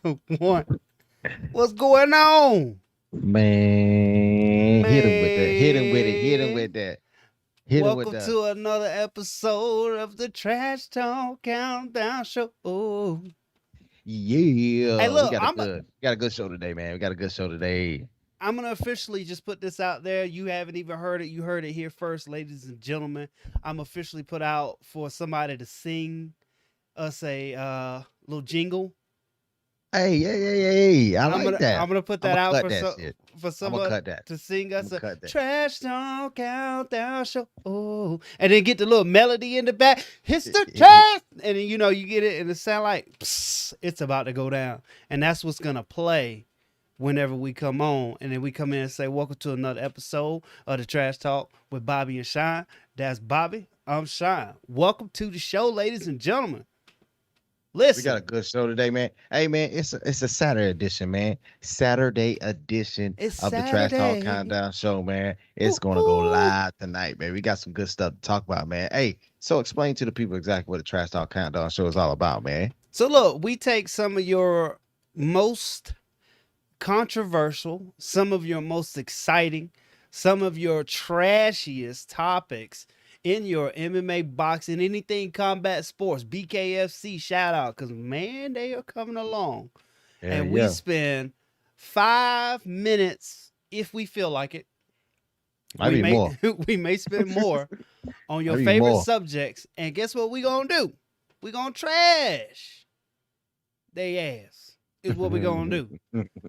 One. What's going on? Man, hit him with that. Hit him with it. Hit him Man. with that. Hit him with Welcome that. to another episode of the Trash Talk Countdown Show. Hey, Yeah, we look, got a good show today, man. We got a good show today. I'm gonna officially just put this out there. You haven't even heard it. You heard it here first, ladies and gentlemen. I'm officially put out for somebody to sing us a little jingle. Hey, hey, hey, hey! I I'm like gonna that. I'm gonna put I'm that gonna out cut that shit. for I'm gonna someone cut that. to sing I'm us gonna a cut that. trash talk countdown show. And then get the little melody in the back. It's the trash, and then you get it, and it sound like psst, it's about to go down, and that's what's gonna play whenever we come on, and then we come in and say, "Welcome to another episode of the Trash Talk with Bobby and Shine." That's Bobby. I'm Shine. Welcome to the show, ladies and gentlemen. We got a Listen, good show today, man. Hey, man, it's a Saturday edition, man. Saturday edition it's of the Trash Talk Saturday. Countdown Show, man. It's Ooh, gonna go ooh. live tonight, man. We got some good stuff to talk about, man. Hey, so explain to the people exactly what the Trash Talk Countdown Show is all about, man. So look, we take some of your most controversial, some of your most exciting, some of your trashiest topics in your MMA, boxing, anything combat sports, BKFC shout out, because man, they are coming along. Yeah, And we yeah. spend 5 minutes if we feel like it. Might We be may more. we may spend more on your Might be favorite more. subjects. And guess what we gonna do? We gonna trash they ass is what we gonna do.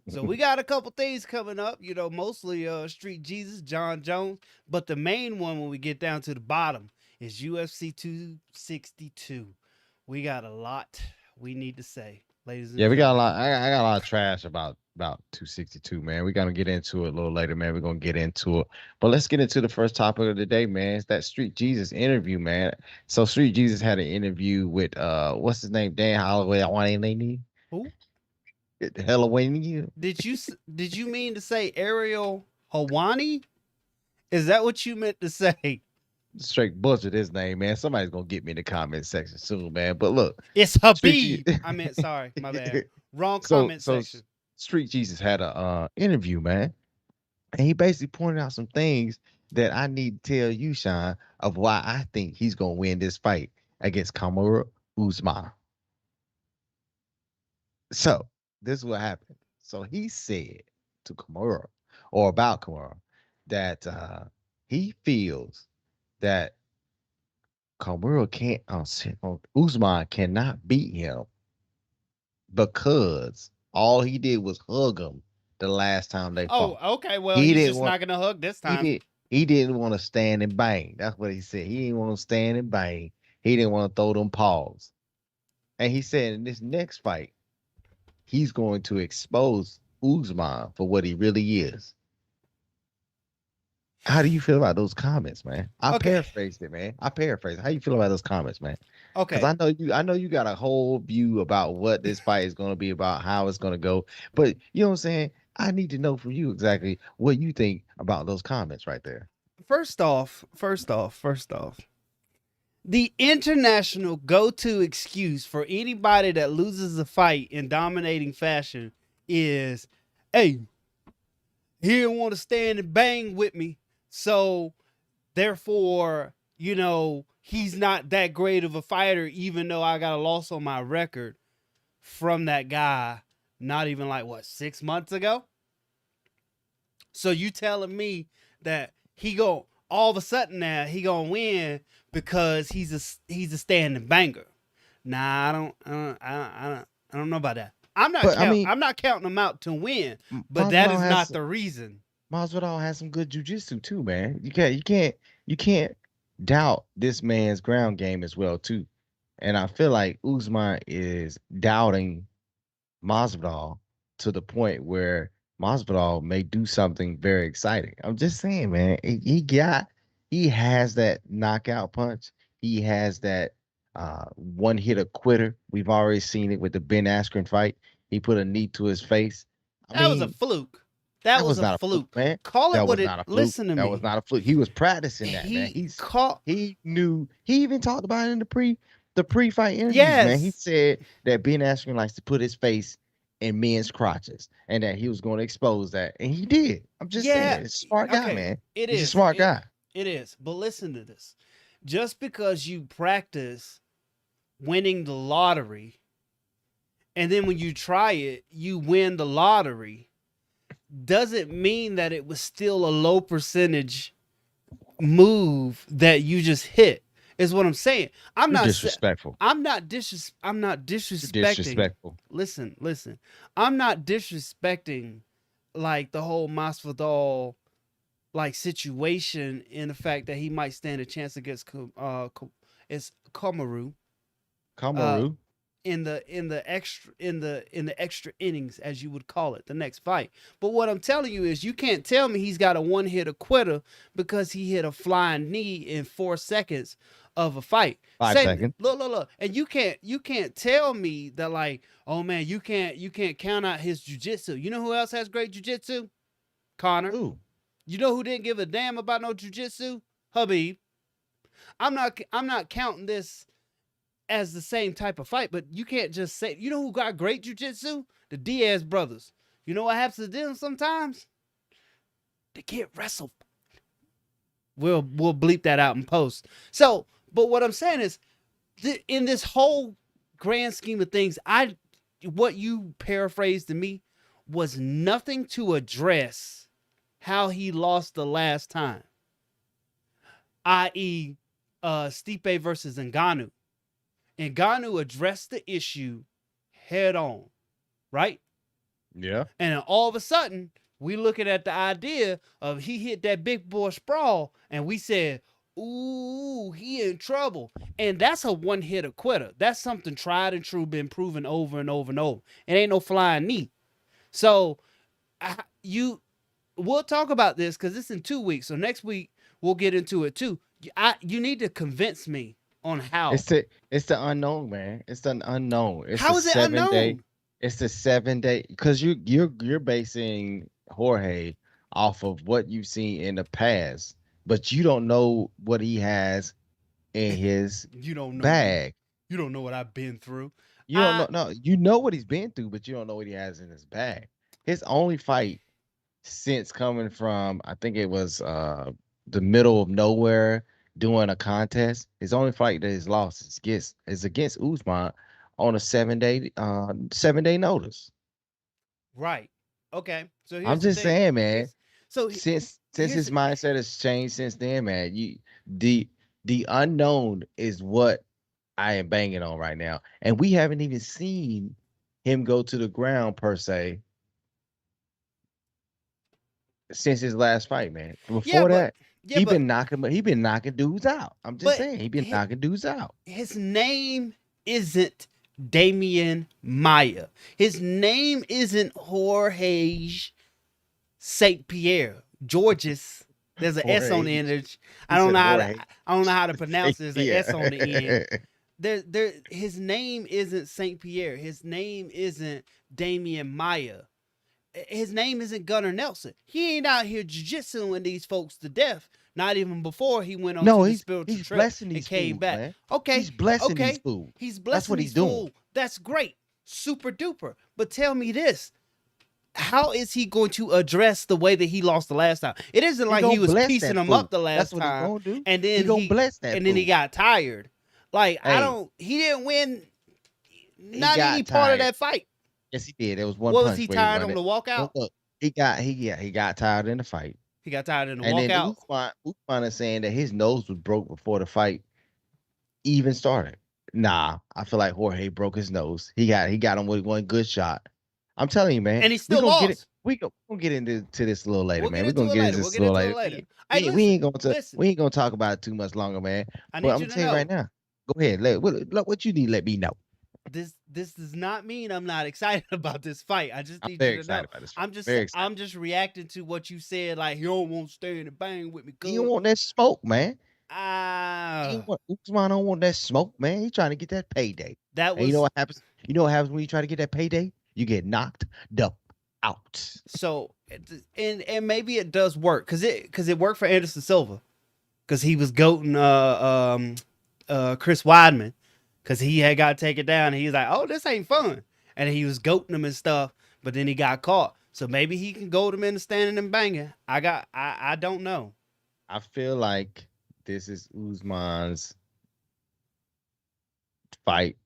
So we got a couple things coming up, mostly Street Jesus, John Jones, but the main one when we get down to the bottom is UFC 262. We got a lot we need to say, ladies and Yeah, we got a gentlemen. lot. I got a lot of trash about 262, man. We're gonna get into it a little later, man. We're gonna get into it, but let's get into the first topic of the day, man. It's that Street Jesus interview, man. So Street Jesus had an interview with what's his name, Dan Holloway. I want to Who Halloween. did you mean to say Ariel Hawani? Is that what you meant to say? Straight butchered his name, man. Somebody's gonna get me in the comment section soon, man. But look, It's Street Jesus. Habib. I meant sorry, my bad. Wrong so comment so section. Street Jesus had a interview, man. And he basically pointed out some things that I need to tell you, Sean, of why I think he's gonna win this fight against Kamaru Usman. So this is what happened. So he said to Kamaru, or about Kamaru, that he feels that Kamaru can't, Usman cannot beat him because all he did was hug him the last time they fought. Oh, okay. Well, He he's didn't just want not gonna hug this He time. did. He didn't want to stand and bang. That's what he said. He didn't want to stand and bang. He didn't want to throw them paws. And he said in this next fight, he's going to expose Usman for what he really is. How do you feel about those comments, man? I Okay. paraphrased it, man. I paraphrased. How you feel about those comments, man? Because Okay. I know you got a whole view about what this fight is going to be about, how it's going to go. But you know what I'm saying? I need to know from you exactly what you think about those comments right there. First off, the international go-to excuse for anybody that loses a fight in dominating fashion is, "Hey, he didn't want to stand and bang with me, so therefore, he's not that great of a fighter, even though I got a loss on my record from that guy, not even like what 6 months ago." So you telling me that he go all of a sudden now he gonna win because he's a standing banger? Nah, I don't know about that. But I mean, I'm not counting him out to win, but that Masvidal is has not the reason. Masvidal has some good jujitsu too, man. You can't doubt this man's ground game as well too. And I feel like Usman is doubting Masvidal to the point where Masvidal may do something very exciting. I'm just saying, man. He has that knockout punch. He has that one hit a quitter. We've already seen it with the Ben Askren fight. He put a knee to his face. I That was a mean, fluke. That that was was a not a fluke, fluke. man. Call it That what was it. not a fluke. Listen to That was me. not a fluke. He was practicing that, man. He caught. He knew. He even talked about it in the pre-fight interviews, man. He Yes. said that Ben Askren likes to put his face in men's crotches, and that he was going to expose that, and he did. I'm just Yeah. saying, it's a smart guy, Okay. man. It He's a is. smart guy. It is. But listen to this. Just because you practice winning the lottery, and then when you try it, you win the lottery, doesn't mean that it was still a low percentage move that you just hit. Is what I'm saying. I'm You're not. disrespectful. I'm not You're disrespecting. disrespectful. Listen. I'm not disrespecting like the whole Masvidal like situation in the fact that he might stand a chance against it's Komaru uh Kamaru. in the extra innings, as you would call it, the next fight. But what I'm telling you is you can't tell me he's got a one hit quitter because he hit a flying knee in 4 seconds of a fight. 5 seconds. Look, and you can't tell me that like, oh man, you can't count out his jujitsu. You know who else has great jujitsu? Connor. Ooh. You know who didn't give a damn about no jujitsu? Habib. I'm not counting this as the same type of fight, but you can't just say, you know who got great jujitsu? The Diaz brothers. You know what happens to them sometimes? They get wrestled. We'll bleep that out in post. So, but what I'm saying is, in this whole grand scheme of things, what you paraphrased to me was nothing to address how he lost the last time, i.e., Stipe versus Ngannou. Ngannou addressed the issue head on, right? Yeah. And then all of a sudden, we looking at the idea of he hit that big boy sprawl, and we said, "Ooh, he in trouble." And that's a one hitter quitter. That's something tried and true, been proven over and over and over. It ain't no flying knee. So, we'll talk about this because it's in 2 weeks. So next week we'll get into it too. You need to convince me on how. It's the unknown, man. It's the unknown. It's the How is it 7 day. unknown? It's the 7 day because you're basing Jorge off of what you've seen in the past, but you don't know what he has in his You don't know me. bag. You don't know what I've been through. You don't I know. No, you know what he's been through, but you don't know what he has in his bag. His only fight since coming from, I think it was the middle of nowhere doing a contest. His only fight that he's lost is against Usman on a 7 day notice. right. Okay. So I'm here's the just thing. saying, man. Here's so Since here's his mindset has changed since then, man. The the unknown is what I am banging on right now, and we haven't even seen him go to the ground per se since his last fight, man. yeah, Before but that, yeah, but he been knocking dudes out. I'm just but saying, he been knocking dudes out. his name isn't Damian Maya. His name isn't Jorge Saint Pierre. Georges. There's an S on the Jorge, end. I he don't said know how to. Jorge. I don't know how to pronounce it. There's an S on the end. Yeah. His name isn't Saint Pierre. His name isn't Damian Maya. His name isn't Gunnar Nelson. He ain't out here jiu-jitsuing these folks to death. Not even before he went on No, to the he's spiritual he's trip blessing and these came fools, back. man. Okay, He's blessing these okay. fools. He's That's blessing what he's these doing. fools. That's great. Super duper. But tell me this. How is he going to address the way that he lost the last time? It isn't He like he gonna was bless piecing that him fool. up the That's last what he time gonna do. and He then gonna bless that he fool. got tired. Like Hey, he didn't win he not any got part of tired. that fight. Yes, he did. There was one What was punch he where he tired won on it. the But walkout? look, he got tired in the fight. He got tired in the And then walkout. Usman is saying that his nose was broke before the fight even started. Nah, I feel like Jorge broke his nose. He got him with one good shot. I'm telling you, man. And he We still gonna get it. lost. We gonna get into this a little later, We'll get man. We're into gonna it get into later. We'll this a get little into it later. later. We, Hey, we, we listen, ain't gonna listen. we ain't gonna talk about it too much longer, man. I But need I'm you gonna to tell you right know now. Go ahead. What you need, let me know. this does not mean I'm not excited about this fight. I just I'm need you very to know. excited about this fight. I'm just Very excited. I'm just reacting to what you said. Like you don't want to stay in the bang with me, You don't cuz. want that smoke, man. He Ah, want Usman don't want that smoke, man. He trying to get that payday. that And you know was what happens? You know what happens when you try to get that payday? You get knocked the out. so. And maybe it does work because it worked for Anderson Silva because he was goating Chris Weidman because he had got taken down and he's like, oh, this ain't fun. and he was goating him and stuff, but then he got caught. So maybe he can goad him into standing and banging. I don't know. I feel like this is Usman's fight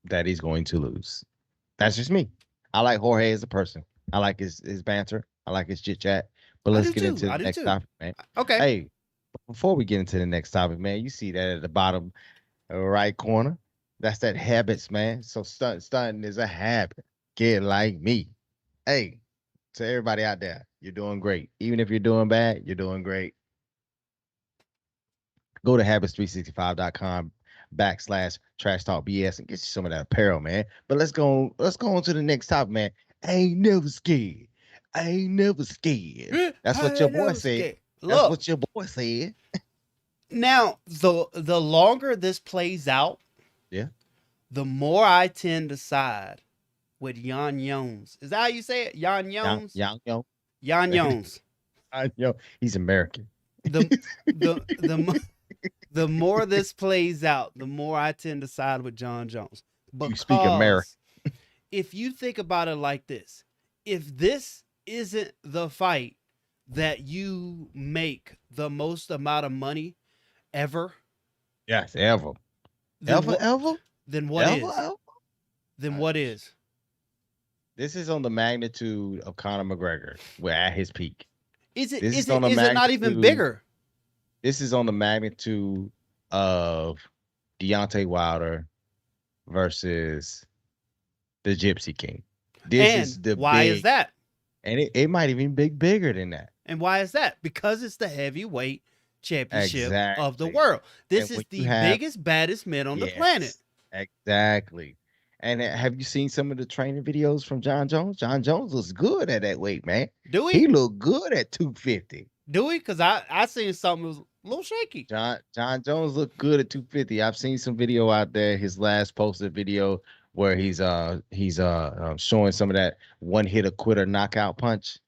that he's going to lose. That's just me. I like Jorge as a person. I like his banter. I like his chit chat. But I let's do get too. into I the do next too. topic, man. Okay. Hey, before we get into the next topic, man, you see that at the bottom right corner? That's that habits, man. So stunting is a habit. Get like me. Hey, to everybody out there, you're doing great. Even if you're doing bad, you're doing great. Go to habits365.com /trash talk BS and get you some of that apparel, man. But let's go on to the next topic, man. I ain't never scared. I ain't never scared. That's what I your boy know, said. scared. That's Look, what your boy said. now the longer this plays out, Yeah. the more I tend to side with Jan Jones. Is that how you say it? Jan Young, Jones? young, yo. Jan Jones. Yo, he's American. The the the more this plays out, the more I tend to side with John Jones. You speak American. Because if you think about it like this, if this isn't the fight that you make the most amount of money ever, Yes, ever. then Ever, what ever? then what Ever, is? ever? Then Uh, what is? This is on the magnitude of Conor McGregor. We're at his peak. Is it This is is on it the is it not even magnitude. bigger? This is on the magnitude of Deontay Wilder versus the Gypsy King. This And is the why is big, that? and it might even be bigger than that. And why is that? Because it's the heavyweight championship of the Exactly. world. And This is when you the have, biggest, baddest men on the planet. yes, exactly. And have you seen some of the training videos from John Jones? John Jones looks good at that weight, man. Do He we? looked good at 250. Do we? Because I seen something that was a little shaky. John Jones looked good at 250. I've seen some video out there. His last posted video where he's showing some of that one hitter quitter knockout punch.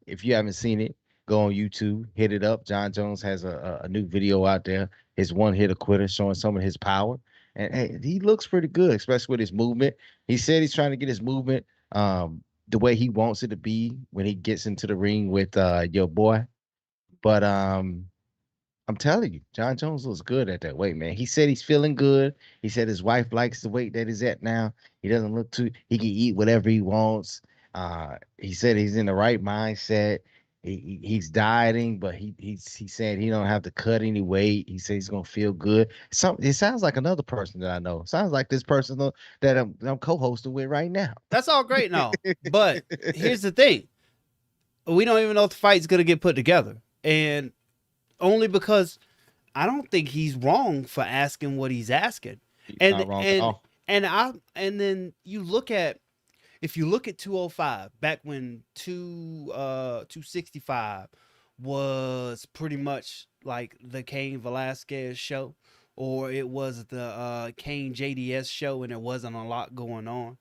If you haven't seen it, go on YouTube, hit it up. John Jones has a new video out there. His one hitter quitter showing some of his power, and hey, he looks pretty good, especially with his movement. He said he's trying to get his movement the way he wants it to be when he gets into the ring with your boy. But I'm telling you, John Jones looks good at that weight, man. He said he's feeling good. He said his wife likes the weight that he's at now. He doesn't look too. He can eat whatever he wants. He said he's in the right mindset. He's dieting, but he said he don't have to cut any weight. He said he's gonna feel good. It sounds like another person that I know. Sounds like this person that I'm co-hosting with right now. That's all great and all. But here's the thing. We don't even know if the fight's gonna get put together. And only because I don't think he's wrong for asking what he's asking. He's And not wrong at and all. and then you look at, if you look at 205, back when 265 was pretty much like the Cain Velasquez show, or it was the Cain JDS show, and there wasn't a lot going on.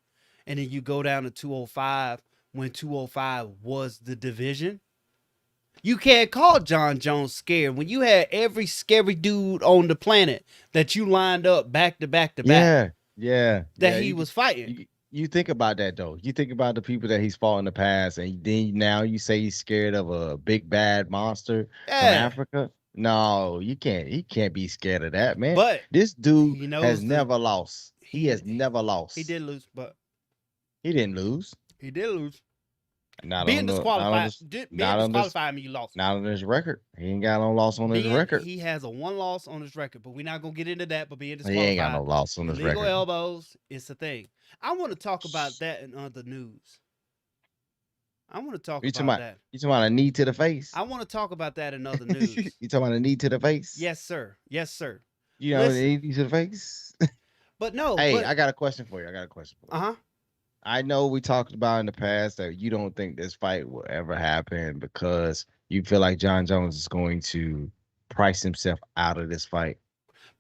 And then you go down to 205 when 205 was the division. You can't call John Jones scared when you had every scary dude on the planet that you lined up back to back to back Yeah, yeah, that yeah. he was fighting. You think about that though. You think about the people that he's fought in the past, and then now you say he's scared of a big bad monster from Yeah, Africa. No, you can't. He can't be scared of that, man. but This dude he has knows the never lost. He he has never he lost. did lose, but He didn't lose. he did lose. Not Being on the. Not on disqualified, this. being Not on this. disqualified, mean you lost. Not on his record. He ain't got no loss on his Being record. he has a one loss on his record, but we're not gonna get into that. But being He ain't got no disqualified, loss on his illegal record. elbows, it's a thing. I want to talk about that in other news. I want to talk You talking about about? that. You talking about a knee to the face? I want to talk about that in other You news. talking about a knee to the face? Yes, sir. Yes, sir. You know, Listen, a knee to the face. but no, Hey, but I got a question for you. I got a question for you. uh huh. I know we talked about in the past that you don't think this fight will ever happen because you feel like John Jones is going to price himself out of this fight.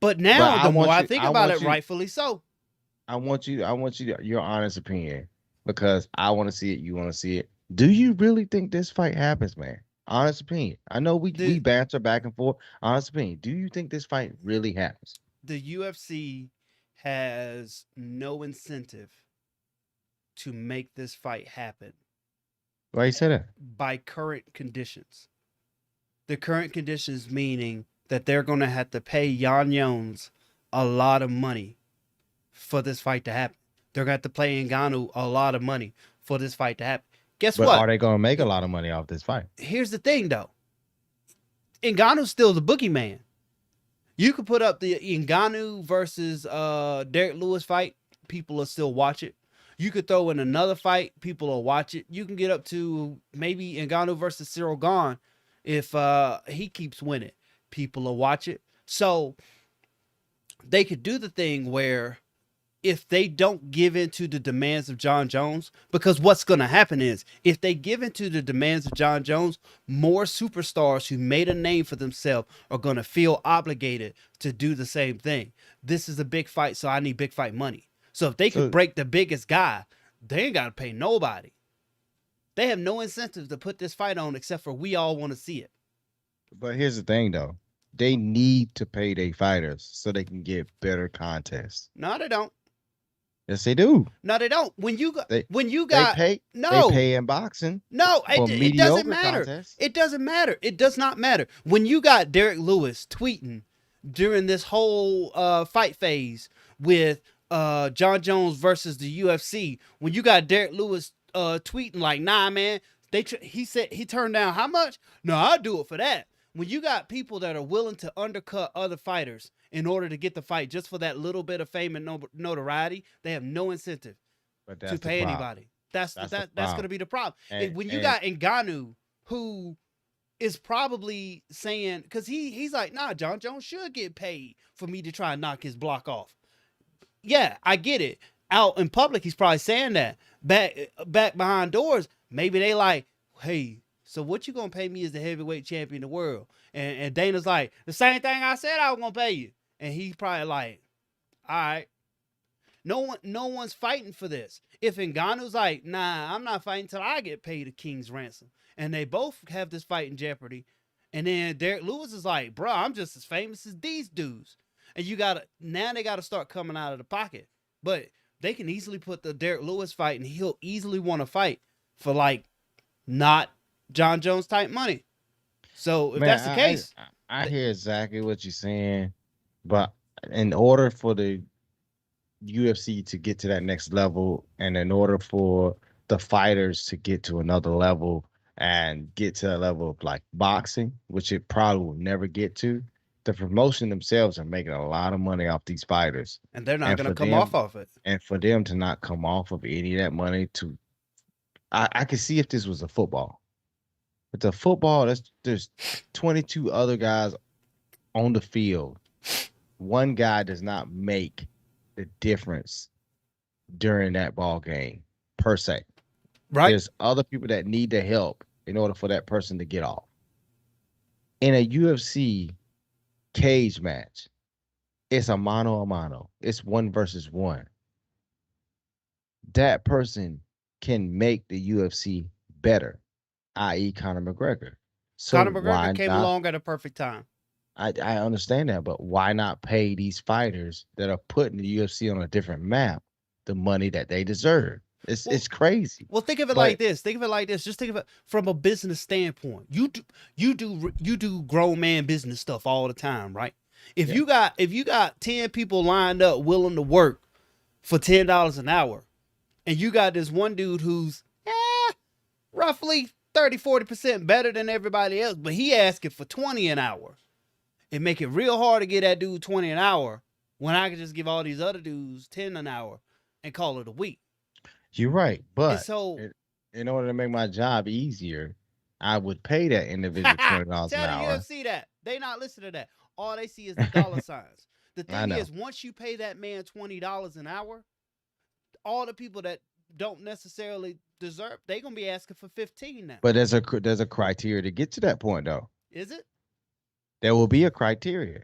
But But now, the more I think about it, you, rightfully so. I want you your honest opinion because I want to see it. You want to see it. Do you really think this fight happens, man? Honest opinion. I know we The banter back and forth. Honest opinion. Do you think this fight really happens? the UFC has no incentive to make this fight happen Why you say that? by current conditions. The current conditions meaning that they're going to have to pay Jan Jones a lot of money for this fight to happen. They're going to have to pay Ngannou a lot of money for this fight to happen. Guess But are what? they going to make a lot of money off this fight? Here's the thing, though. Ngannou's still the boogeyman. You could put up the Ngannou versus Derek Lewis fight. People will still watch it. You could throw in another fight. People will watch it. You can get up to maybe Ngannou versus Cyril Gahn if he keeps winning. People will watch it. So they could do the thing where if they don't give in to the demands of John Jones, because what's going to happen is if they give in to the demands of John Jones, more superstars who made a name for themselves are going to feel obligated to do the same thing. This is a big fight, so I need big fight money. So if they could break the biggest guy, they ain't got to pay nobody. They have no incentive to put this fight on except for we all want to see it. But here's the thing, though. They need to pay their fighters so they can get better contests. No, they don't. Yes, they do. No, they don't. When you got, They pay in boxing. No, it doesn't matter. Contests. It doesn't matter. It does not matter. When you got Derek Lewis tweeting during this whole fight phase with John Jones versus the UFC, when you got Derek Lewis tweeting like, nah, man, he said he turned down how much? No, I'll do it for that. When you got people that are willing to undercut other fighters in order to get the fight just for that little bit of fame and notoriety, they have no incentive to pay anybody. That's going to be the problem. When you got Ngannou, who is probably saying, because he's like, nah, John Jones should get paid for me to try and knock his block off. Yeah, I get it. Out in public, he's probably saying that. Back behind doors, maybe they like, hey, so what you gonna pay me as the heavyweight champion of the world? And Dana's like, the same thing I said I was gonna pay you. And he's probably like, all right. No one's fighting for this. If Ngannou's like, nah, I'm not fighting till I get paid a king's ransom, and they both have this fight in jeopardy, and then Derek Lewis is like, bro, I'm just as famous as these dudes. And they gotta start coming out of the pocket. But they can easily put the Derek Lewis fight, and he'll easily want to fight for like not John Jones type money. So if that's the case, I hear exactly what you're saying, but in order for the UFC to get to that next level, and in order for the fighters to get to another level and get to a level of like boxing, which it probably will never get to, the promotion themselves are making a lot of money off these fighters, and they're not going to come off of it. And for them to not come off of any of that money, I could see if this was a football. But the football, there's 22 other guys on the field. One guy does not make the difference during that ball game per se. Right. There's other people that need the help in order for that person to get off. In a UFC cage match, it's a mano a mano. It's 1 versus 1. That person can make the UFC better, i.e. Conor McGregor. So Conor McGregor came along at a perfect time. I understand that, but why not pay these fighters that are putting the UFC on a different map the money that they deserve? It's crazy. Well, think of it like this. Just think of it from a business standpoint. You do grown man business stuff all the time, right? If you got 10 people lined up willing to work for $10 an hour, and you got this one dude who's roughly 30-40% better than everybody else, but he asking for 20 an hour. It make it real hard to get that dude 20 an hour when I could just give all these other dudes 10 an hour and call it a week. You're right, but so, in order to make my job easier, I would pay that individual $20 an hour. Tell the UFC that. They not listening to that. All they see is the dollar signs. The thing is, once you pay that man $20 an hour, all the people that don't necessarily deserve, they're gonna be asking for 15 now. But there's a criteria to get to that point, though. Is it? There will be a criteria,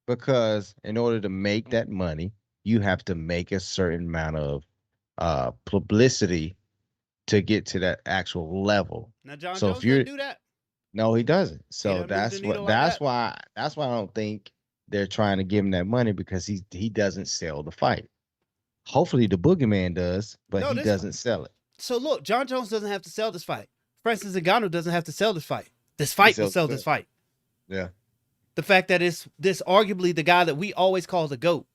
because in order to make that money, you have to make a certain amount of publicity to get to that actual level. Now, John Jones doesn't do that. No, he doesn't. So that's why I don't think they're trying to give him that money, because he doesn't sell the fight. Hopefully the boogeyman does, but No, he this fight. doesn't sell it. So look, John Jones doesn't have to sell this fight. Francis Ngannou doesn't have to sell this fight. This He fight will sells sell this himself. fight. Yeah. The fact that it's this arguably the guy that we always call the GOAT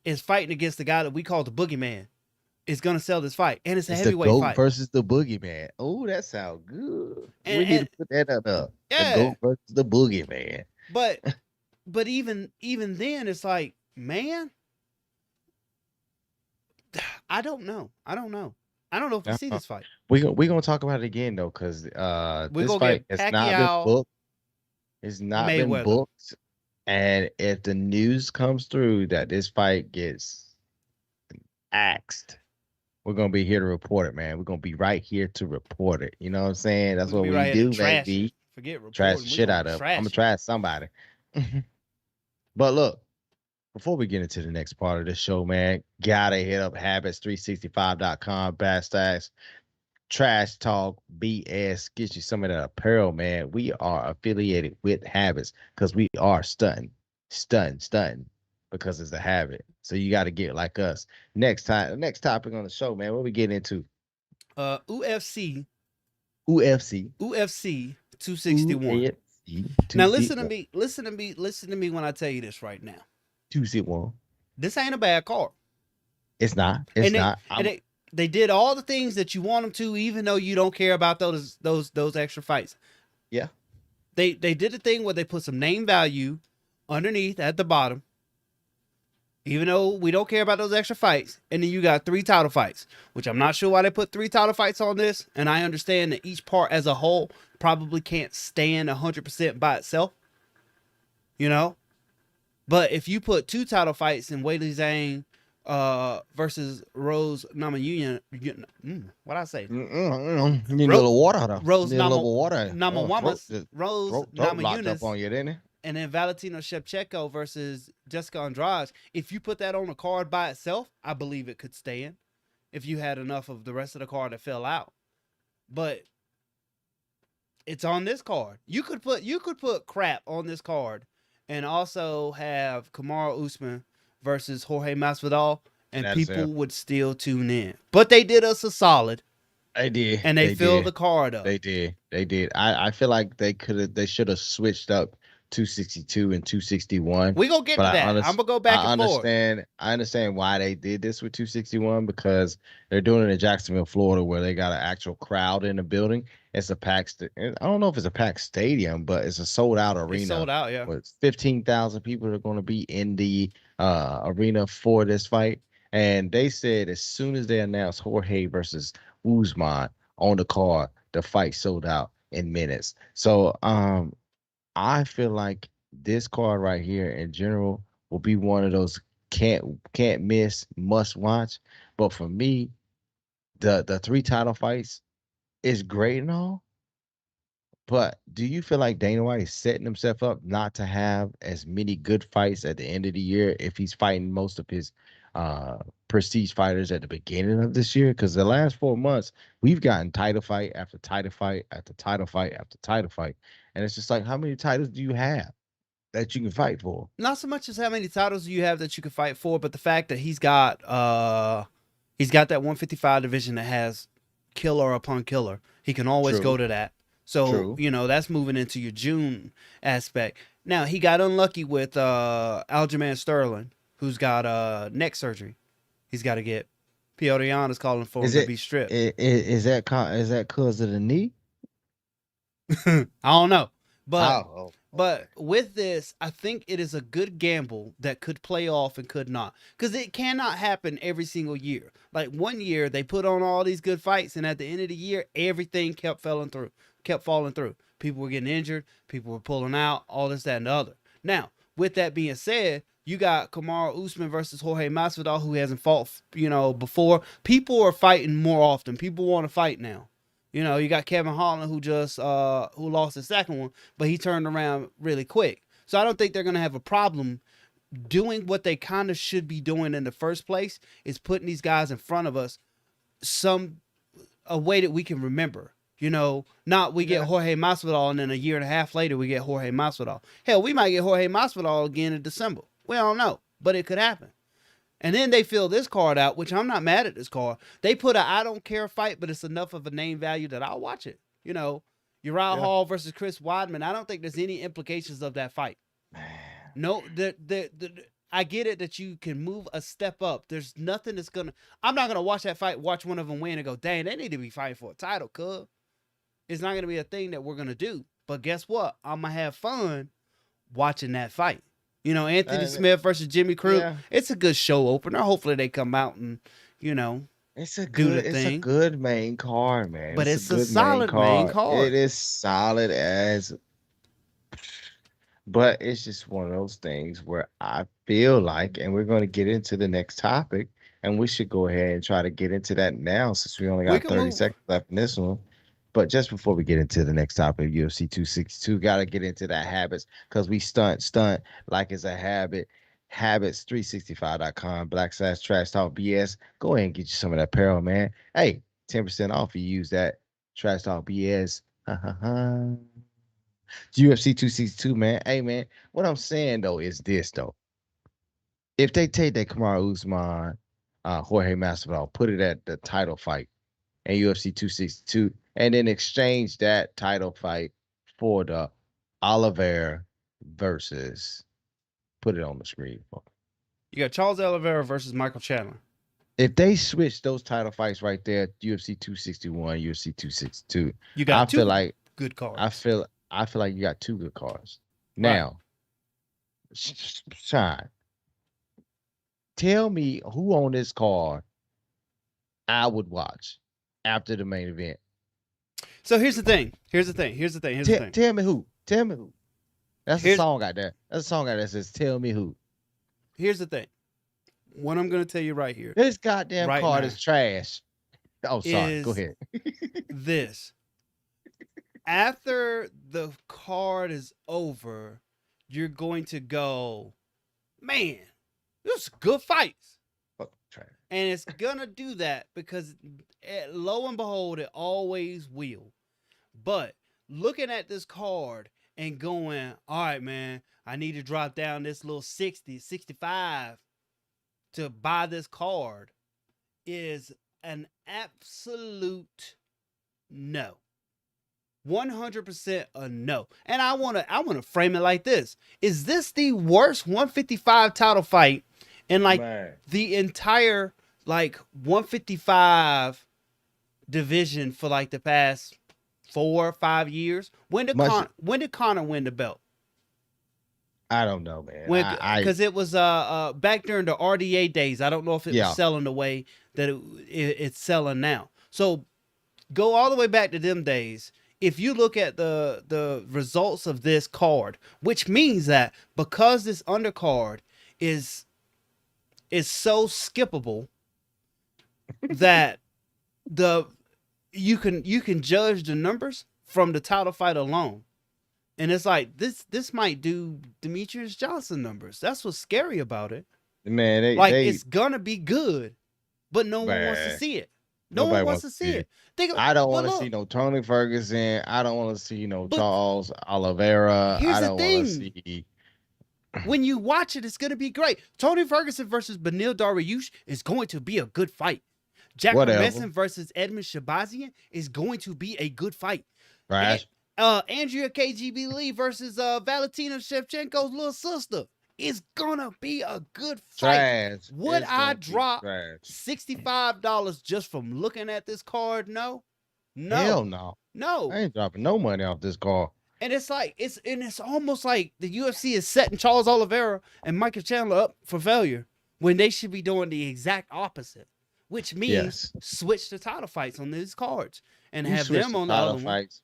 is fighting against the guy that we call the boogeyman is gonna sell this fight. And it's a It's the heavyweight GOAT fight. versus the boogeyman. Oh, that sounds good. We need And to put that up. The yeah. GOAT versus the boogeyman. But even then it's like, man, I don't know. I don't know if we see this fight. We gonna talk about it again though, because We're this gonna fight get has not been Pacquiao booked. It's not been Mayweather. booked. And if the news comes through that this fight gets axed, we're gonna be here to report it, man. We're gonna be right here to report it. You know what I'm saying? That's We're what gonna be we right here to do, trash baby. it. Forget reporting. Trash the We shit gonna out of. trash I'm gonna it. trash somebody. But look, before we get into the next part of the show, man, gotta hit up habits365.com/ trash talk BS. Get you some of that apparel, man. We are affiliated with Habits because we are stunting because it's a habit. So you got to get like us. Next topic on the show, man. What we get into? UFC UFC 261. Now listen to me when I tell you this right now. 261. This ain't a bad card. It's not. It's not. They did all the things that you want them to, even though you don't care about those extra fights. Yeah. They did the thing where they put some name value underneath at the bottom, even though we don't care about those extra fights. And then you got 3 title fights, which I'm not sure why they put 3 title fights on this. And I understand that each part as a whole probably can't stand 100% by itself, you know. But if you put 2 title fights in Weili Zhang versus Rose Namajunas, what I say? Need a little water, though. Rose Namajunas. Rose locked up on Namajunas, you, didn't it? and then Valentina Shevchenko versus Jessica Andrade. If you put that on a card by itself, I believe it could stand. If you had enough of the rest of the card that fell out, but it's on this card. You could put crap on this card, and also have Kamaru Usman versus Jorge Masvidal, and people would still tune in. But they did us a solid. They did, and they filled the card up. They did. I feel like they should have switched up 262 and 261. We gonna get to that. I'm gonna go back and forth. I understand why they did this with 261 because they're doing it in Jacksonville, Florida, where they got an actual crowd in the building. It's a packed. I don't know if it's a packed stadium, but it's a sold out arena. It's sold out, yeah. With 15,000 people are going to be in the arena for this fight, and they said as soon as they announced Jorge versus Usman on the card, the fight sold out in minutes. So I feel like this card right here in general will be one of those can't miss, must watch. But for me, the 3 title fights is great and all. But do you feel like Dana White is setting himself up not to have as many good fights at the end of the year if he's fighting most of his prestige fighters at the beginning of this year? Because the last 4 months, we've gotten title fight after title fight after title fight after title fight. And it's just like, how many titles do you have that you can fight for? Not so much as how many titles you have that you can fight for, but the fact that he's got that 155 division that has killer upon killer. He can always go to that. So, that's moving into your June aspect. Now, he got unlucky with Aljamain Sterling, who's got neck surgery. He's got to get. Piotr Jan is calling for him to be stripped. Is that because of the knee? I don't know. But with this, I think it is a good gamble that could play off and could not. Because it cannot happen every single year. Like 1 year, they put on all these good fights, and at the end of the year, everything kept falling through. People were getting injured. People were pulling out. All this, that, and the other. Now, with that being said, you got Kamaru Usman versus Jorge Masvidal, who hasn't fought, before. People are fighting more often. People want to fight now. You got Kevin Holland, who just who lost his second one, but he turned around really quick. So I don't think they're going to have a problem doing what they kind of should be doing in the first place, is putting these guys in front of us a way that we can remember. Not we get Jorge Masvidal, and then a year and a half later we get Jorge Masvidal. Hell, we might get Jorge Masvidal again in December. We don't know, but it could happen. And then they fill this card out, which I'm not mad at this card. They put a I don't care fight, but it's enough of a name value that I'll watch it. You know, Uriah Yeah. Hall versus Chris Weidman. I don't think there's any implications of that fight. Man. No, I get it that you can move a step up. There's nothing that's gonna. I'm not gonna watch that fight, watch one of them win, and go, dang, they need to be fighting for a title, cuz. It's not gonna be a thing that we're gonna do. But guess what? I'm gonna have fun watching that fight. You know, Anthony Smith versus Jimmy Crute. Yeah. It's a good show opener. Hopefully they come out and, It's a do the good thing. main card, man. But it's a good solid main card. It is solid as, but it's just one of those things where I feel like, and we're going to get into the next topic, and we should go ahead and try to get into that now since we only We got can 30 move. seconds left in this one. But just before we get into the next topic, UFC 262, got to get into that habits because we stunt like it's a habit. Habits365.com, /trash talk BS. Go ahead and get you some of that apparel, man. Hey, 10% off if you use that trash talk BS. UFC 262, man. Hey, man, what I'm saying, though, is this, though. If they take that Kamaru Usman, Jorge Masvidal, put it at the title fight and UFC 262, and then exchange that title fight for the Oliveira versus. Put it on the screen. You got Charles Oliveira versus Michael Chandler. If they switch those title fights right there, UFC 261, UFC 262, You got I feel like good cards. I feel like you got two good cards. Now, Shine, tell me who on this card I would watch after the main event. So here's the thing. Tell me who. That's a song out there. That's a song out there that says, tell me who. Here's the thing. What I'm going to tell you right here. This goddamn card is trash. Oh, sorry. Go ahead. This. After the card is over, you're going to go, man, this good fights. And it's going to do that because, lo and behold, it always will. But looking at this card and going, all right, man, I need to drop down this little 60, 65 to buy this card is an absolute no. 100% a no. And I want to frame it like this. Is this the worst 155 title fight in the entire 155 division for the past 4 or 5 years? When did Conor win the belt? I don't know, man. Because it was back during the RDA days. I don't know if it was selling the way that it's selling now. So go all the way back to them days. If you look at the results of this card, which means that because this undercard is so skippable that you can judge the numbers from the title fight alone. And it's like this might do Demetrius Johnson numbers. That's what's scary about it. Man, it's gonna be good, but no one wants to see it. Nobody wants to see it. I don't want to see no Tony Ferguson. I don't want to see no Charles Oliveira. I don't want to see. When you watch it, it's gonna be great. Tony Ferguson versus Beneil Dariush is going to be a good fight. Jack Hermanson versus Edmund Shabazian is going to be a good fight. Right. Andrea KGB Lee versus Valentina Shevchenko's little sister is gonna be a good fight. Would I drop $65 just from looking at this card? No. Hell no. No. I ain't dropping no money off this card. And it's almost like the UFC is setting Charles Oliveira and Michael Chandler up for failure when they should be doing the exact opposite, which means switch the title fights on these cards and have them on the other fights.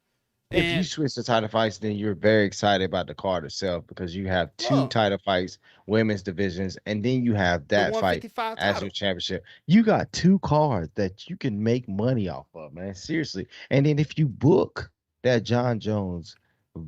If you switch the title fights, then you're very excited about the card itself because you have two title fights, women's divisions, and then you have that fight as your championship. You got two cards that you can make money off of, man. Seriously. And then if you book that John Jones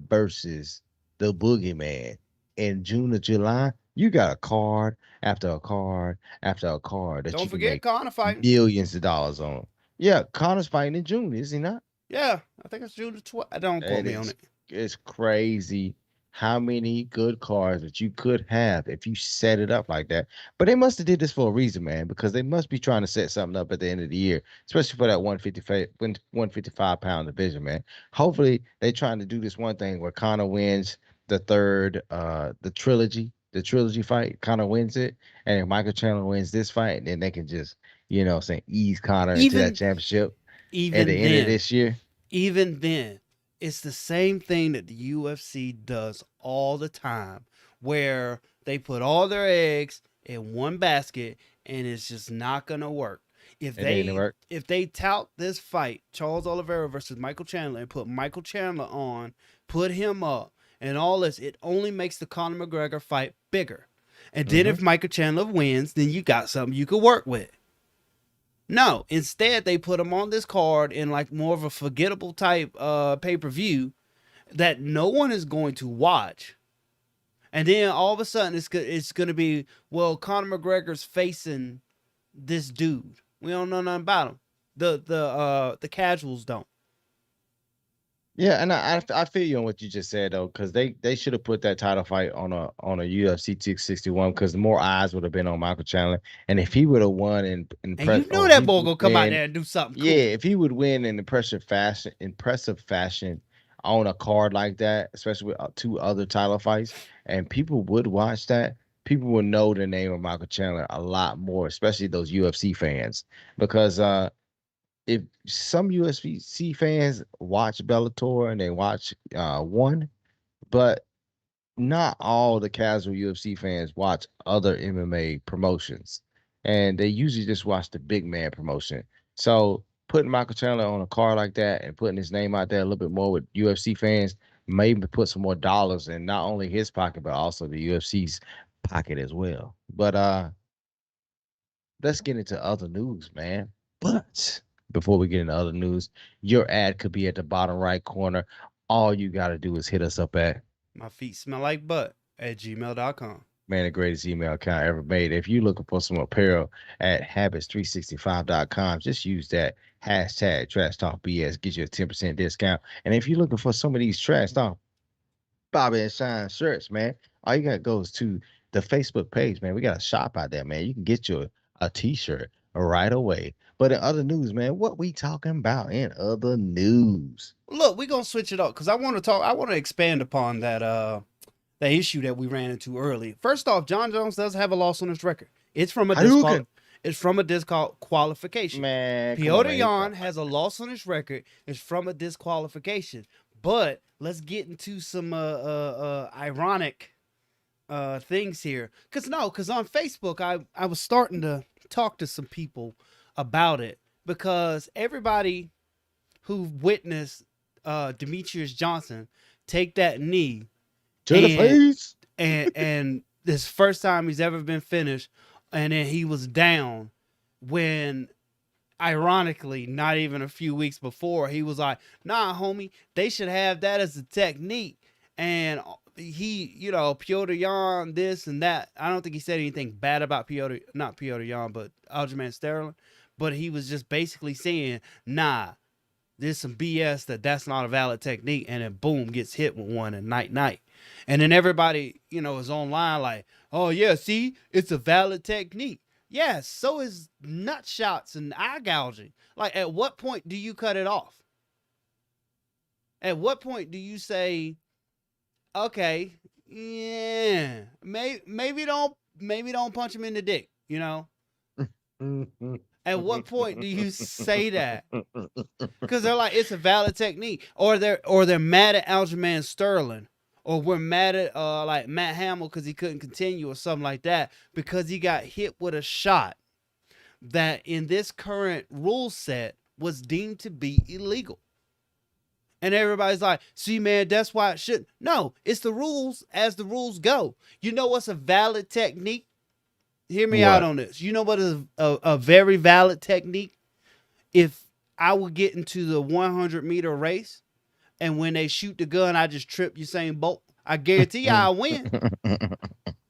versus the Boogeyman in June or July, you got a card after a card after a card that you can make Conor fighting millions of dollars on. Yeah, Conor's fighting in June, is he not? Yeah, I think it's June the 12th. Don't quote me on it. It's crazy. how many good cards that you could have if you set it up like that. But they must have did this for a reason, man, because they must be trying to set something up at the end of the year, especially for that 155 pound division, man. Hopefully they trying to do this one thing where Connor wins the third the trilogy fight. Connor wins it, and if Michael Chandler wins this fight, then they can just, saying ease Connor into that Even championship at the even end of then, this year. even then, it's the same thing that the UFC does all the time, where they put all their eggs in one basket and it's just not gonna work. If It didn't they work. if they tout this fight, Charles Oliveira versus Michael Chandler, and put Michael Chandler on, put him up, and all this, it only makes the Conor McGregor fight bigger. And then Hmm. if Michael Chandler wins, then you got something you could work with. No, instead they put him on this card in like more of a forgettable type pay-per-view that no one is going to watch. And then all of a sudden it's going to be, well, Conor McGregor's facing this dude. We don't know nothing about him. The casuals don't. Yeah, and I feel you on what you just said though, because they should have put that title fight on a UFC 261 because more eyes would have been on Michael Chandler, and if he would have won in And you press, know or that he boy would gonna come out win, there and do something yeah, cool. if he would win in impressive fashion on a card like that, especially with two other title fights, and people would watch that, people would know the name of Michael Chandler a lot more, especially those UFC fans, because if some UFC fans watch Bellator and they watch one, but not all the casual UFC fans watch other MMA promotions, and they usually just watch the big man promotion. So putting Michael Chandler on a card like that and putting his name out there a little bit more with UFC fans maybe put some more dollars in not only his pocket but also the UFC's pocket as well. But let's get into other news, man. But before we get into other news, your ad could be at the bottom right corner. All you got to do is hit us up at, My feet smell like butt at gmail.com. man, the greatest email account ever made. If you're looking for some apparel at habits365.com, just use that hashtag trash talk BS, get you a 10% discount. And if you're looking for some of these trash talk Bobby and Shine shirts, man, all you got to go is to the Facebook page, man. We got a shop out there, man. You can get you a t-shirt right away. But in other news, man, what we talking about in other news? Look, we're gonna switch it up because I want to expand upon that issue that we ran into early. First off, John Jones does have a loss on his record. It's from a Hadouken. disqualification. Man, come on, Piotr man. Jan has a loss on his record. It's from a disqualification. But let's get into some ironic things here. Cause on Facebook I was starting to talk to some people about it because everybody who witnessed Demetrius Johnson take that knee To the and face. and this first time he's ever been finished, and then he was down when ironically not even a few weeks before he was like, nah homie, they should have that as a technique. And he, Piotr Jan, this and that. I don't think he said anything bad about not Piotr Jan, but Aljamain Sterling. But he was just basically saying, nah, there's some BS that's not a valid technique, and then boom, gets hit with one and night. And then everybody, is online like, oh yeah, see, it's a valid technique. Yes, so is nut shots and eye gouging. Like, at what point do you cut it off? At what point do you say, okay, yeah, maybe don't punch him in the dick, At what point do you say that? Because they're like, it's a valid technique, or they're mad at Aljamain Sterling, or we're mad at like Matt Hamill because he couldn't continue or something like that because he got hit with a shot that in this current rule set was deemed to be illegal. And everybody's like, see, man, that's why it shouldn't. No, it's the rules as the rules go. You know what's a valid technique? Hear me out What? on this. You know what is a very valid technique? If I would get into the 100-meter race and when they shoot the gun, I just trip Usain Bolt, I guarantee you I'll win.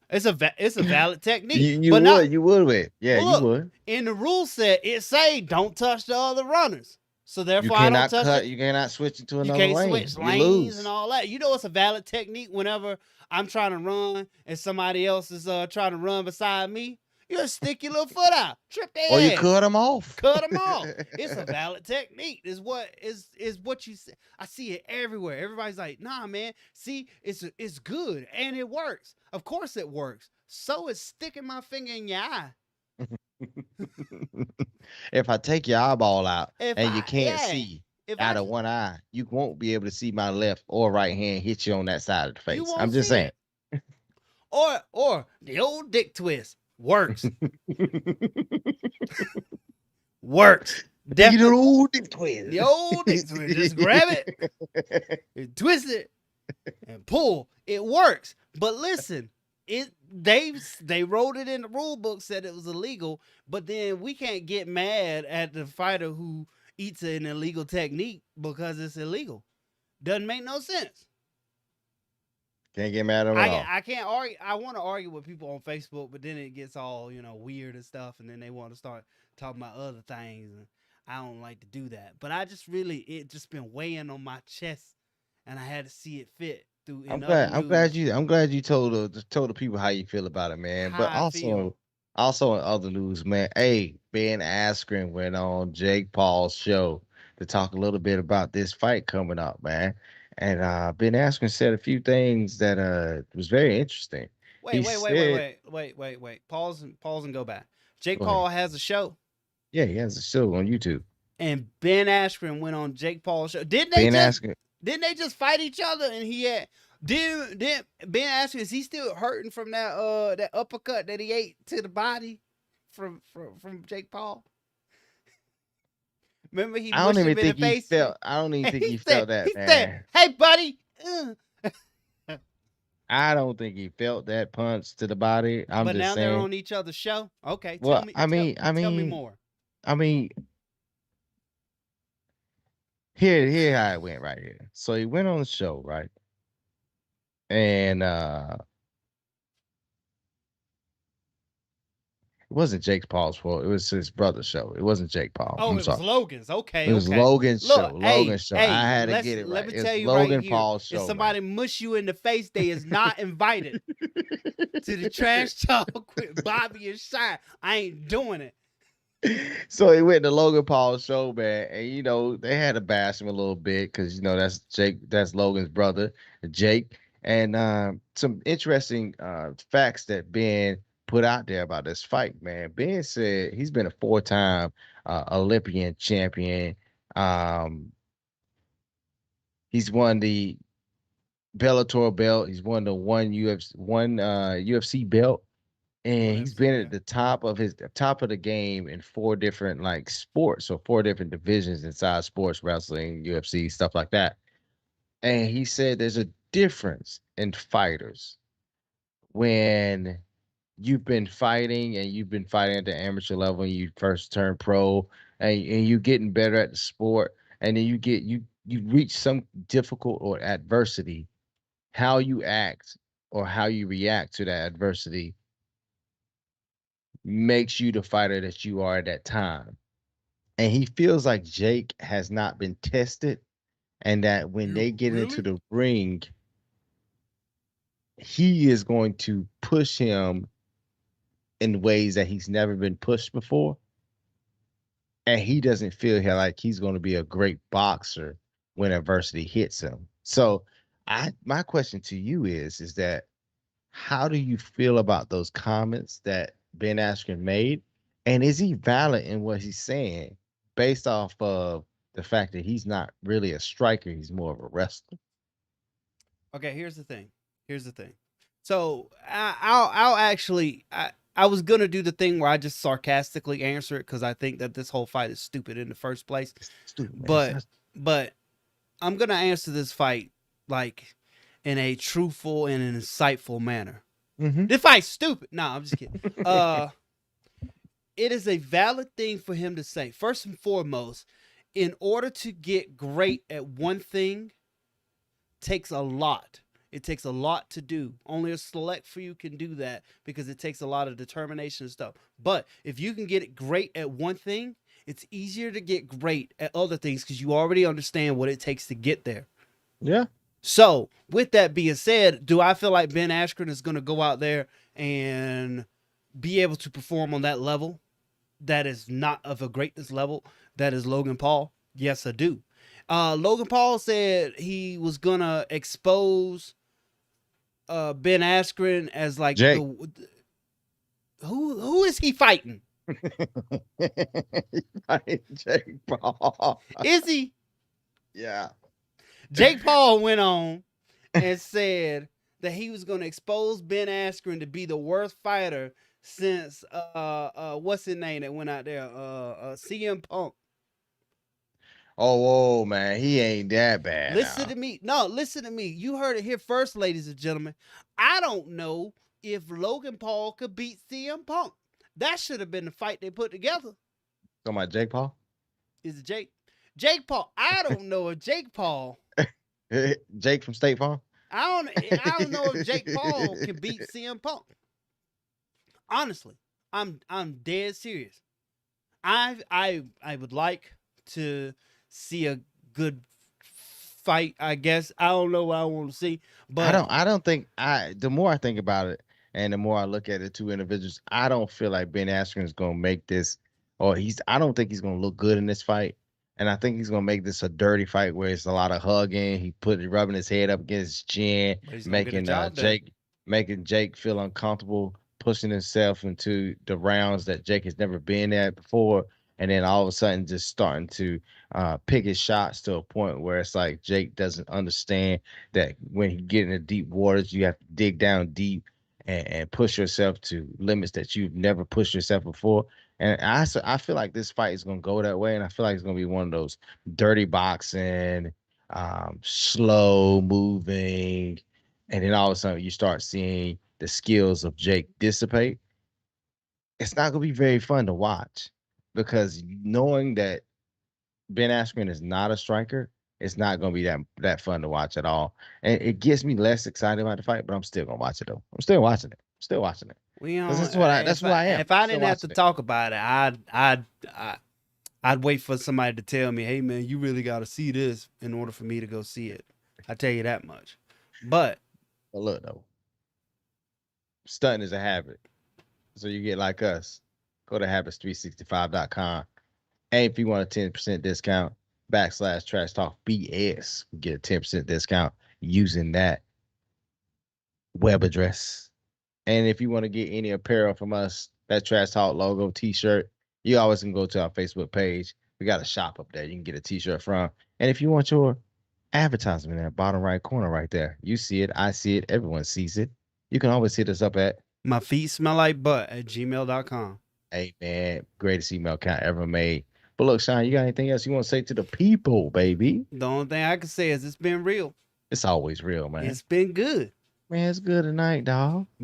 It's a valid technique. You But not, would, you would with. Yeah, well, you look, would. in the rule set, it say don't touch the other runners. So You therefore, I don't cannot touch cut. it. You cannot switch into You another can't lane. switch You lanes and lose. all that. You know, it's a valid technique whenever I'm trying to run and somebody else is trying to run beside me. You just stick your little foot out, trip Or you their ass, cut them off. cut them off. It's a valid technique. Is what you see. I see it everywhere. Everybody's like, nah, man. See, it's good and it works. Of course it works. So is sticking my finger in your eye. If I take your eyeball out If and you I can't yeah, see if I out of one eye, you won't be able to see my left or right hand hit you on that side of the you face. I'm won't just see saying. it. Or the old dick twist works. Works. You Definitely know the twist. the old dick twist. Just grab it and twist it and pull. It works. But listen, they wrote it in the rule book, said it was illegal, but then we can't get mad at the fighter who eats an illegal technique because it's illegal. Doesn't make no sense. Can't get mad at them at all. I can't argue. I want to argue with people on Facebook, but then it gets all weird and stuff, and then they want to start talking about other things, and I don't like to do that. But I just really it just been weighing on my chest, and I had to see it fit through I'm in other glad. news I'm glad you told the people how you feel about it, man. But how I feel. also in other news, man. Hey, Ben Askren went on Jake Paul's show to talk a little bit about this fight coming up, man. And Ben Askren said a few things that was very interesting. Wait, He wait, wait, wait, said, wait, wait, wait, wait. Pause and go back. Jake "Go ahead." Paul has a show, Yeah, he has a show on YouTube. and Ben Askren went on Jake Paul's show. Ben Askren, Didn't they just fight each other? And he had did Ben Askren, is he still hurting from that uppercut that he ate to the body from Jake Paul? Remember he I don't mushed even him in the think he face. felt. I don't even And think he felt he that, said, man. "Hey, buddy." I don't think he felt that punch to the body. I'm But just now they're saying. on each other's show. Okay, Well, I mean, I tell me mean, more. I mean, here how it went right here. So he went on the show, right? And it wasn't Jake Paul's fault. It was his brother's show. It wasn't Jake Paul. Oh, I'm it was sorry. Logan's. Okay, It was okay. Logan's show. Look, Logan's show. I hey, had to get it let right. me tell It's you right Logan here. Paul's If show, man. somebody mush you in the face, they is not invited to the trash talk with Bobby and Shy. I ain't doing it. So he went to Logan Paul's show, man, and they had to bash him a little bit because that's Logan's brother, Jake, and some interesting facts that Ben put out there about this fight, man. Ben said he's been a four-time Olympian champion. Um, he's won the Bellator belt. He's won the UFC belt, and One he's been FC, at yeah. the top of the game in four different like sports or four different divisions inside sports, wrestling, UFC, stuff like that. And he said there's a difference in fighters when you've been fighting at the amateur level and you first turn pro, and you getting better at the sport, and then you reach some difficult or adversity. How you act or how you react to that adversity makes you the fighter that you are at that time. And he feels like Jake has not been tested, and that when You they get into really? the ring, he is going to push him in ways that he's never been pushed before. And he doesn't feel like he's going to be a great boxer when adversity hits him. So my question to you is that how do you feel about those comments that Ben Askren made? And is he valid in what he's saying based off of the fact that he's not really a striker, he's more of a wrestler? Okay, here's the thing. Here's the thing. So I'll actually I was gonna do the thing where I just sarcastically answer it because I think that this whole fight is stupid in the first place. It's stupid, man. But but I'm gonna answer this fight like in a truthful and an insightful manner. Mm-hmm. This fight's stupid. No, I'm just kidding. It is a valid thing for him to say. First and foremost, in order to get great at one thing, takes a lot. It takes a lot to do. Only a select few can do that because it takes a lot of determination and stuff. But if you can get it great at one thing, It's easier to get great at other things because you already understand what it takes to get there. Yeah. So, with that being said, do I feel like Ben Askren is going to go out there and be able to perform on that level that is not of a greatness level that is Logan Paul? Yes, I do. Logan Paul said he was going to expose Ben Askren as like Jake. the who is he fighting? Jake Paul. Is he? Yeah. Jake Paul went on and said that he was going to expose Ben Askren to be the worst fighter since what's his name that went out there CM Punk. Oh, whoa, man. He ain't that bad Listen now. to me. No, listen to me. You heard it here first, ladies and gentlemen. I don't know if Logan Paul could beat CM Punk. That should have been the fight they put together. Talking about Jake Paul? Is it Jake Paul? I don't know if Jake Paul. Jake from State Farm? I don't know if Jake Paul can beat CM Punk. Honestly, I'm dead serious. I would like to see a good fight. I guess I don't know what I want to see, but I don't think the more I think about it and the more I look at the two individuals, I don't feel like Ben Askren is gonna make this or I don't think he's gonna look good in this fight. And I think he's gonna make this a dirty fight where it's a lot of hugging. He rubbing his head up against his chin, but he's gonna get a making job done. Jake feel uncomfortable, pushing himself into the rounds that Jake has never been at before, and then all of a sudden just starting to pick his shots to a point where it's like Jake doesn't understand that when he get into deep waters, you have to dig down deep and push yourself to limits that you've never pushed yourself before. And I feel like this fight is gonna go that way, and I feel like it's gonna be one of those dirty boxing, slow moving, and then all of a sudden you start seeing the skills of Jake dissipate. It's not gonna be very fun to watch because knowing that Ben Askren is not a striker, it's not gonna be that fun to watch at all. And it gets me less excited about the fight, but I'm still gonna watch it though. I'm still watching it. I'm still watching it. We 'Cause don't. that's what I am. If I Still didn't have to watching it. talk about it, I'd wait for somebody to tell me, "Hey man, you really got to see this in order for me to go see it." I tell you that much. But But look though, stunting is a habit. So you get like us. Go to habits365.com. And if you want a 10% discount, /trash talk BS, you get a 10% discount using that web address. And if you want to get any apparel from us, that Trash Talk logo, t-shirt, you always can go to our Facebook page. We got a shop up there. You can get a t-shirt from. And if you want your advertisement in that bottom right corner right there, you see it, I see it, everyone sees it. You can always hit us up at my feet smell like butt at gmail.com. Hey man, greatest email account ever made. But look, Sean, you got anything else you want to say to the people, baby? The only thing I can say is it's been real. It's always real, man. It's been good. Man, it's good tonight, dog.